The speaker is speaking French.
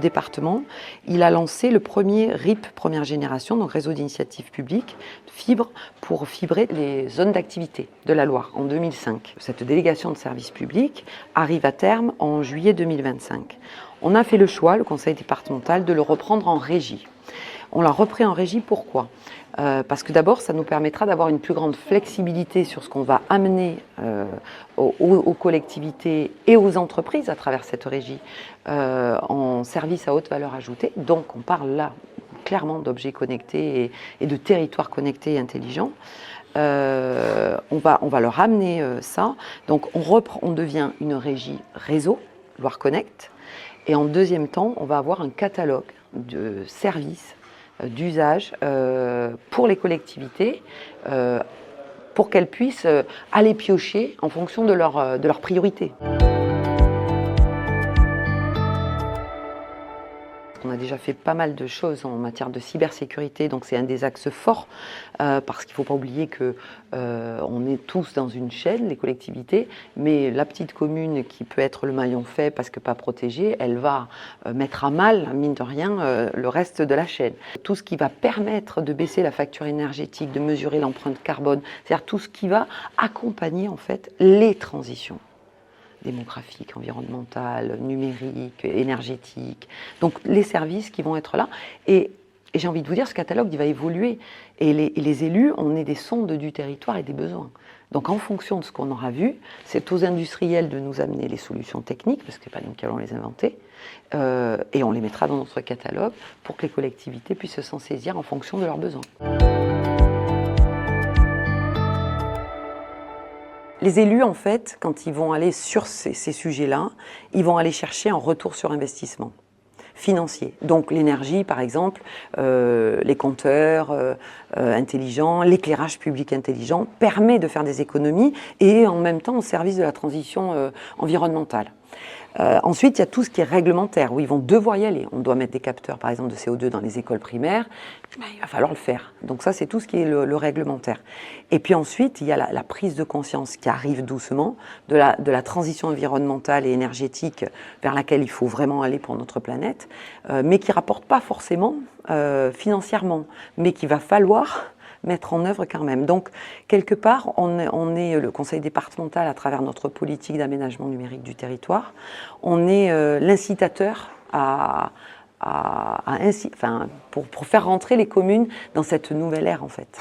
département, il a lancé le premier RIP première génération, donc réseau d'initiative publique, fibre, pour fibrer les zones d'activité de la Loire en 2005. Cette délégation de service public arrive à terme en juillet 2025. On a fait le choix, le conseil départemental, de le reprendre en régie. On l'a repris en régie, pourquoi ? Parce que d'abord, ça nous permettra d'avoir une plus grande flexibilité sur ce qu'on va amener aux collectivités et aux entreprises à travers cette régie en services à haute valeur ajoutée. Donc on parle là clairement d'objets connectés et de territoires connectés et intelligents. On va leur amener ça. Donc on devient une régie réseau, Loire Connect. Et en deuxième temps, on va avoir un catalogue de services d'usage pour les collectivités pour qu'elles puissent aller piocher en fonction de leurs priorités. On a déjà fait pas mal de choses en matière de cybersécurité, donc c'est un des axes forts parce qu'il ne faut pas oublier qu'on est tous dans une chaîne, les collectivités, mais la petite commune qui peut être le maillon faible parce que pas protégée, elle va mettre à mal, mine de rien, le reste de la chaîne. Tout ce qui va permettre de baisser la facture énergétique, de mesurer l'empreinte carbone, c'est-à-dire tout ce qui va accompagner en fait les transitions démographique, environnementale, numérique, énergétique. Donc les services qui vont être là. Et j'ai envie de vous dire, ce catalogue, il va évoluer. Et les élus, on est des sondes du territoire et des besoins. Donc en fonction de ce qu'on aura vu, c'est aux industriels de nous amener les solutions techniques, parce que c'est pas nous qui allons les inventer, et on les mettra dans notre catalogue pour que les collectivités puissent s'en saisir en fonction de leurs besoins. Les élus, en fait, quand ils vont aller sur ces sujets-là, ils vont aller chercher un retour sur investissement financier. Donc l'énergie, par exemple, les compteurs intelligents, l'éclairage public intelligent permet de faire des économies et en même temps au service de la transition environnementale. Ensuite, il y a tout ce qui est réglementaire, où ils vont devoir y aller. On doit mettre des capteurs, par exemple, de CO2 dans les écoles primaires. Il va falloir le faire. Donc ça, c'est tout ce qui est le réglementaire. Et puis ensuite, il y a la prise de conscience qui arrive doucement de la transition environnementale et énergétique vers laquelle il faut vraiment aller pour notre planète, mais qui ne rapporte pas forcément financièrement, mais qu'il va falloir mettre en œuvre quand même. Donc, quelque part, on est le conseil départemental à travers notre politique d'aménagement numérique du territoire, on est l'incitateur pour faire rentrer les communes dans cette nouvelle ère, en fait.